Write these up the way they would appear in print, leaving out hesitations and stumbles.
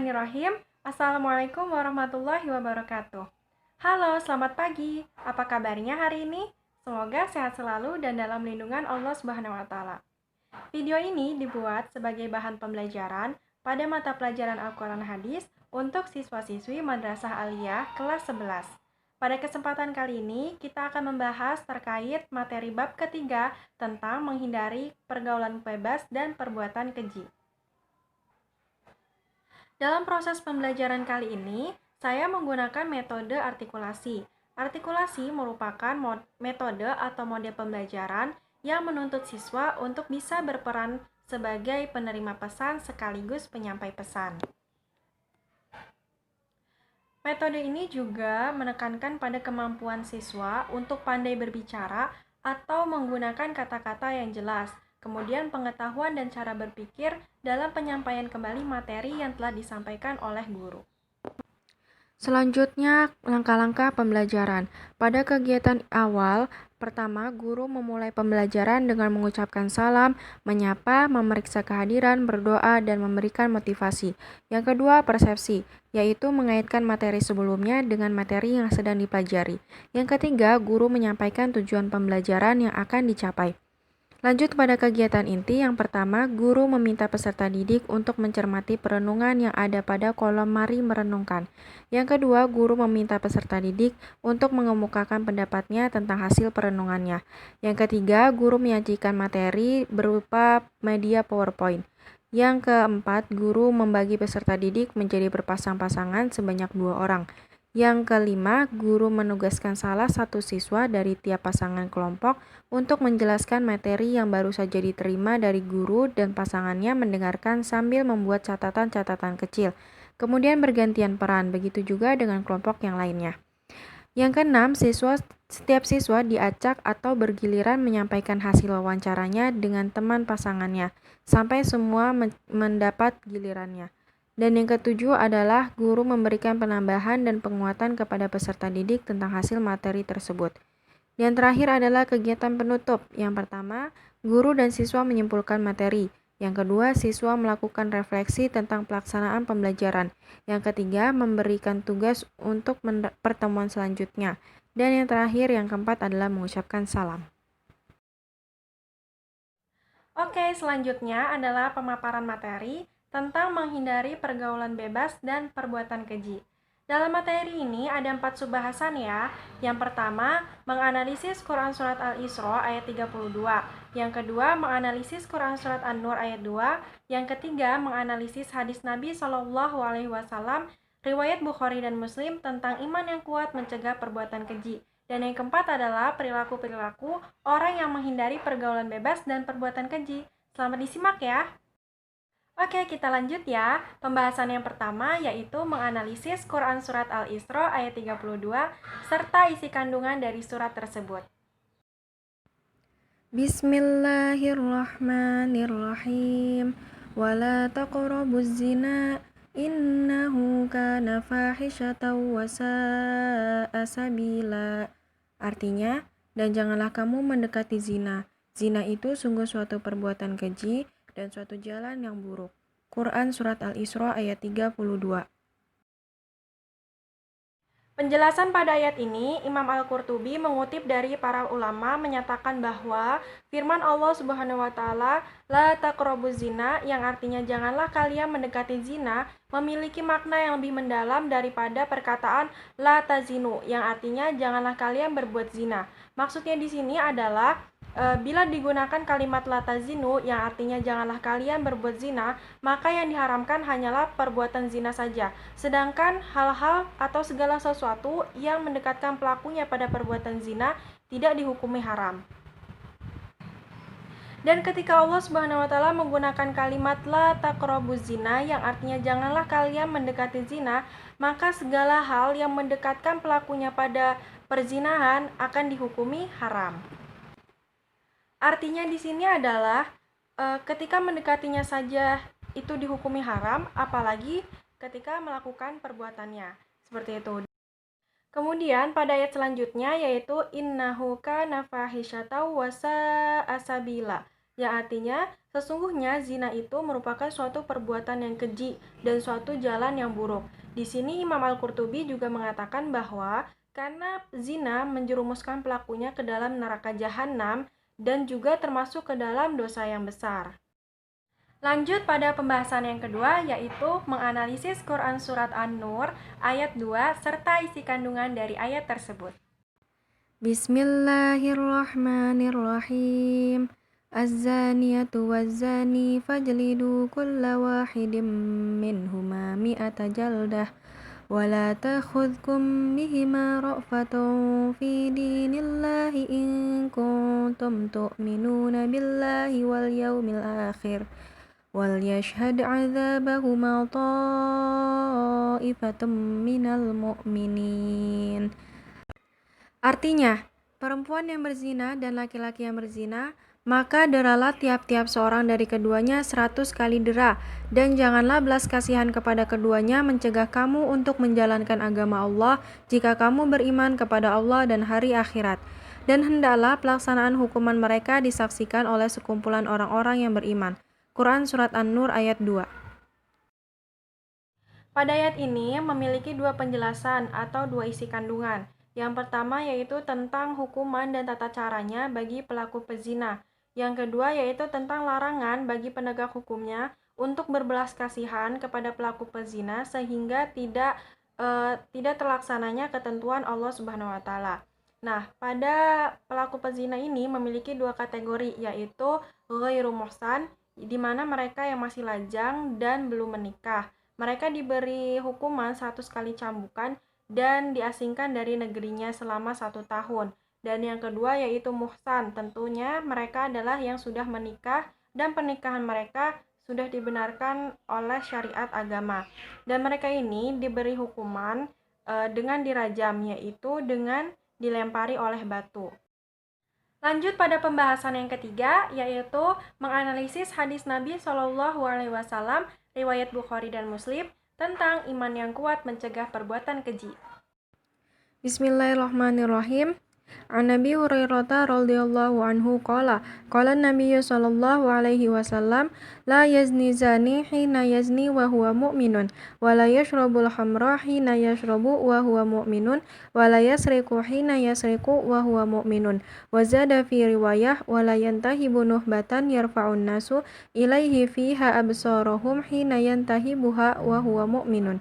Bismillahirrahmanirrahim. Assalamualaikum warahmatullahi wabarakatuh. Halo, selamat pagi. Apa kabarnya hari ini? Semoga sehat selalu dan dalam lindungan Allah Subhanahu wa taala. Video ini dibuat sebagai bahan pembelajaran pada mata pelajaran Al-Quran Hadis untuk siswa-siswi Madrasah Aliyah kelas 11. Pada kesempatan kali ini, kita akan membahas terkait materi bab ketiga tentang menghindari pergaulan bebas dan perbuatan keji. Dalam proses pembelajaran kali ini, saya menggunakan metode artikulasi. Artikulasi merupakan metode atau mode pembelajaran yang menuntut siswa untuk bisa berperan sebagai penerima pesan sekaligus penyampai pesan. Metode ini juga menekankan pada kemampuan siswa untuk pandai berbicara atau menggunakan kata-kata yang jelas, kemudian pengetahuan dan cara berpikir dalam penyampaian kembali materi yang telah disampaikan oleh guru. Selanjutnya, langkah-langkah pembelajaran. Pada kegiatan awal, pertama, guru memulai pembelajaran dengan mengucapkan salam, menyapa, memeriksa kehadiran, berdoa, dan memberikan motivasi. Yang kedua, persepsi, yaitu mengaitkan materi sebelumnya dengan materi yang sedang dipelajari. Yang ketiga, guru menyampaikan tujuan pembelajaran yang akan dicapai. Lanjut pada kegiatan inti, yang pertama, guru meminta peserta didik untuk mencermati perenungan yang ada pada kolom mari merenungkan. Yang kedua, guru meminta peserta didik untuk mengemukakan pendapatnya tentang hasil perenungannya. Yang ketiga, guru menyajikan materi berupa media PowerPoint. Yang keempat, guru membagi peserta didik menjadi berpasang-pasangan sebanyak 2 orang. Yang kelima, guru menugaskan salah satu siswa dari tiap pasangan kelompok untuk menjelaskan materi yang baru saja diterima dari guru dan pasangannya mendengarkan sambil membuat catatan-catatan kecil. Kemudian bergantian peran, begitu juga dengan kelompok yang lainnya. Yang keenam, setiap siswa diacak atau bergiliran menyampaikan hasil wawancaranya dengan teman pasangannya, sampai semua mendapat gilirannya. Dan yang ketujuh adalah guru memberikan penambahan dan penguatan kepada peserta didik tentang hasil materi tersebut. Yang terakhir adalah kegiatan penutup. Yang pertama, guru dan siswa menyimpulkan materi. Yang kedua, siswa melakukan refleksi tentang pelaksanaan pembelajaran. Yang ketiga, memberikan tugas untuk pertemuan selanjutnya. Dan yang terakhir, yang keempat adalah mengucapkan salam. Oke, selanjutnya adalah pemaparan materi tentang menghindari pergaulan bebas dan perbuatan keji. Dalam materi ini ada 4 subbahasan ya. Yang pertama, menganalisis Quran Surat Al-Isra ayat 32. Yang kedua, menganalisis Quran Surat An-Nur ayat 2. Yang ketiga, menganalisis hadis Nabi SAW, riwayat Bukhari dan Muslim tentang iman yang kuat mencegah perbuatan keji. Dan yang keempat adalah perilaku-perilaku orang yang menghindari pergaulan bebas dan perbuatan keji. Selamat disimak ya. Oke, kita lanjut ya. Pembahasan yang pertama yaitu menganalisis Quran Surat Al-Isra ayat 32 serta isi kandungan dari surat tersebut. Bismillahirrahmanirrahim. Wala taqrabuz zina innahu kana fahisyatan wa sa'a sabila. Artinya, dan janganlah kamu mendekati zina. Zina itu sungguh suatu perbuatan keji dan suatu jalan yang buruk. Quran Surat Al-Isra ayat 32. Penjelasan pada ayat ini, Imam Al-Qurtubi mengutip dari para ulama menyatakan bahwa firman Allah Subhanahu wa taala, "La taqrabuz zina," yang artinya janganlah kalian mendekati zina, memiliki makna yang lebih mendalam daripada perkataan la tazinu, yang artinya janganlah kalian berbuat zina. Maksudnya di sini adalah bila digunakan kalimat la tazinu yang artinya janganlah kalian berbuat zina, maka yang diharamkan hanyalah perbuatan zina saja. Sedangkan hal-hal atau segala sesuatu yang mendekatkan pelakunya pada perbuatan zina tidak dihukumi haram. Dan ketika Allah Subhanahu wa taala menggunakan kalimat la taqrabuz zina yang artinya janganlah kalian mendekati zina, maka segala hal yang mendekatkan pelakunya pada perzinahan akan dihukumi haram. Artinya di sini adalah ketika mendekatinya saja itu dihukumi haram, apalagi ketika melakukan perbuatannya. Seperti itu. Kemudian pada ayat selanjutnya yaitu innahu kana fahisyatan wa sa'a sabila. yang artinya sesungguhnya zina itu merupakan suatu perbuatan yang keji dan suatu jalan yang buruk. Di sini Imam Al-Qurtubi juga mengatakan bahwa karena zina menjerumuskan pelakunya ke dalam neraka jahanam dan juga termasuk ke dalam dosa yang besar. Lanjut pada pembahasan yang kedua, yaitu menganalisis Quran Surat An-Nur ayat 2 serta isi kandungan dari ayat tersebut. Bismillahirrahmanirrahim. Az-zaniyatu waz-zani fajlidu kulla wahidin minhuma mi'ata jaldah wala takhudhukum bihima ra'fatun fi dinillahi in kuntum tu'minuna billahi wal yawmil akhir wal yashhad 'adzabahuma ta'ifatum minal mu'minin. Artinya, perempuan yang berzina dan laki-laki yang berzina, maka deralah tiap-tiap seorang dari keduanya 100 kali dera, dan janganlah belas kasihan kepada keduanya mencegah kamu untuk menjalankan agama Allah jika kamu beriman kepada Allah dan hari akhirat. Dan hendaklah pelaksanaan hukuman mereka disaksikan oleh sekumpulan orang-orang yang beriman. Quran Surat An-Nur ayat 2. Pada ayat ini memiliki dua penjelasan atau dua isi kandungan. Yang pertama yaitu tentang hukuman dan tata caranya bagi pelaku pezina. Yang kedua yaitu tentang larangan bagi penegak hukumnya untuk berbelas kasihan kepada pelaku pezina sehingga tidak terlaksananya ketentuan Allah Subhanahu wa taala. Nah, pada pelaku pezina ini memiliki dua kategori yaitu ghairu muhsan, di mana mereka yang masih lajang dan belum menikah. Mereka diberi hukuman 100 kali cambukan dan diasingkan dari negerinya selama 1 tahun. Dan yang kedua yaitu muhsan, tentunya mereka adalah yang sudah menikah dan pernikahan mereka sudah dibenarkan oleh syariat agama. Dan mereka ini diberi hukuman dengan dirajam, yaitu dengan dilempari oleh batu. Lanjut pada pembahasan yang ketiga, yaitu menganalisis hadis Nabi SAW, riwayat Bukhari dan Muslim, tentang iman yang kuat mencegah perbuatan keji. Bismillahirrahmanirrahim. An Nabi Hurairah radhiyallahu anhu qala Nabi sallallahu alaihi wasallam la yazni zani hina yazni wa huwa mu'minun wa la yashrabul khamra hina yashrabu wa huwa mu'minun wa la yasriqu hina yasriqu wa huwa mu'minun wa zada fi riwayah wa la yantahibu nuhbatan yarfa'un nasu ilaihi fiha absarahum hina yantahibuha wa huwa mu'minun.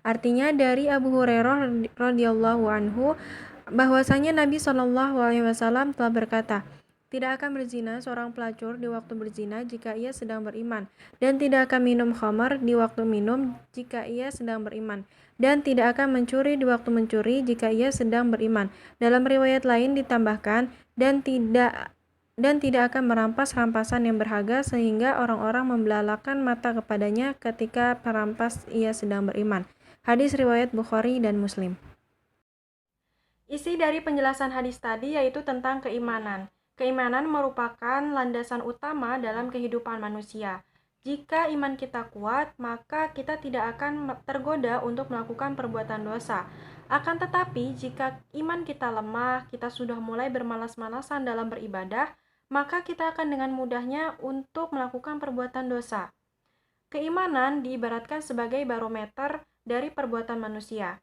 Artinya dari Abu Hurairah radhiyallahu anhu bahwasanya Nabi Shallallahu alaihi wasallam telah berkata, tidak akan berzina seorang pelacur di waktu berzina jika ia sedang beriman, dan tidak akan minum khamar di waktu minum jika ia sedang beriman, dan tidak akan mencuri di waktu mencuri jika ia sedang beriman. Dalam riwayat lain ditambahkan, dan tidak akan merampas rampasan yang berharga sehingga orang-orang membelalakan mata kepadanya ketika perampas ia sedang beriman. Hadis riwayat Bukhari dan Muslim. Isi dari penjelasan hadis tadi yaitu tentang keimanan. Keimanan merupakan landasan utama dalam kehidupan manusia. Jika iman kita kuat, maka kita tidak akan tergoda untuk melakukan perbuatan dosa. Akan tetapi, jika iman kita lemah, kita sudah mulai bermalas-malasan dalam beribadah, maka kita akan dengan mudahnya untuk melakukan perbuatan dosa. Keimanan diibaratkan sebagai barometer dari perbuatan manusia.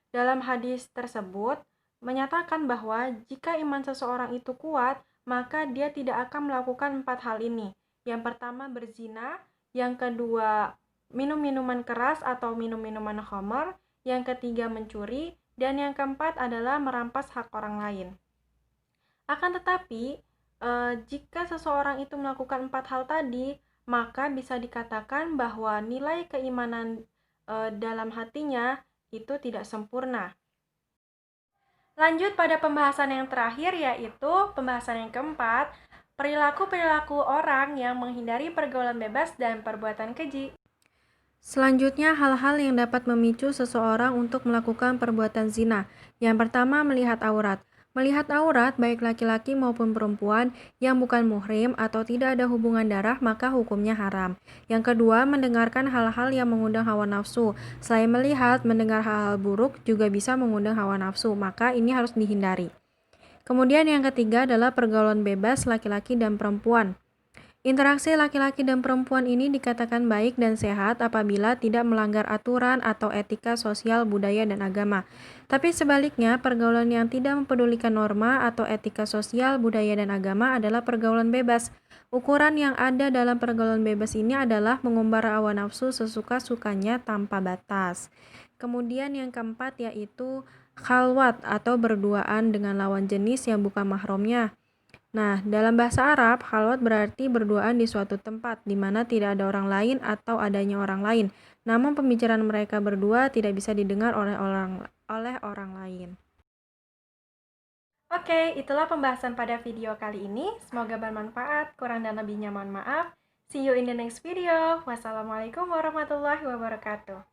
Dalam hadis tersebut, menyatakan bahwa jika iman seseorang itu kuat, maka dia tidak akan melakukan 4 hal ini. Yang pertama berzina, yang kedua minum minuman keras atau minum minuman khamar, yang ketiga mencuri, dan yang keempat adalah merampas hak orang lain. Akan tetapi, jika seseorang itu melakukan 4 hal tadi, maka bisa dikatakan bahwa nilai keimanan dalam hatinya itu tidak sempurna. Lanjut pada pembahasan yang terakhir, yaitu pembahasan yang keempat, perilaku-perilaku orang yang menghindari pergaulan bebas dan perbuatan keji. Selanjutnya, hal-hal yang dapat memicu seseorang untuk melakukan perbuatan zina. Yang pertama, melihat aurat. Melihat aurat, baik laki-laki maupun perempuan yang bukan muhrim atau tidak ada hubungan darah, maka hukumnya haram. Yang kedua, mendengarkan hal-hal yang mengundang hawa nafsu. Selain melihat, mendengar hal-hal buruk juga bisa mengundang hawa nafsu, maka ini harus dihindari. Kemudian yang ketiga adalah pergaulan bebas laki-laki dan perempuan. Interaksi laki-laki dan perempuan ini dikatakan baik dan sehat apabila tidak melanggar aturan atau etika sosial, budaya, dan agama. Tapi sebaliknya, pergaulan yang tidak mempedulikan norma atau etika sosial, budaya, dan agama adalah pergaulan bebas. Ukuran yang ada dalam pergaulan bebas ini adalah mengumbar hawa nafsu sesuka-sukanya tanpa batas. Kemudian yang keempat yaitu khalwat atau berduaan dengan lawan jenis yang bukan mahramnya. Nah, dalam bahasa Arab, khalwat berarti berduaan di suatu tempat di mana tidak ada orang lain atau adanya orang lain. Namun pembicaraan mereka berdua tidak bisa didengar oleh orang lain. Oke, itulah pembahasan pada video kali ini. Semoga bermanfaat. Kurang dan lebihnya mohon maaf. See you in the next video. Wassalamualaikum warahmatullahi wabarakatuh.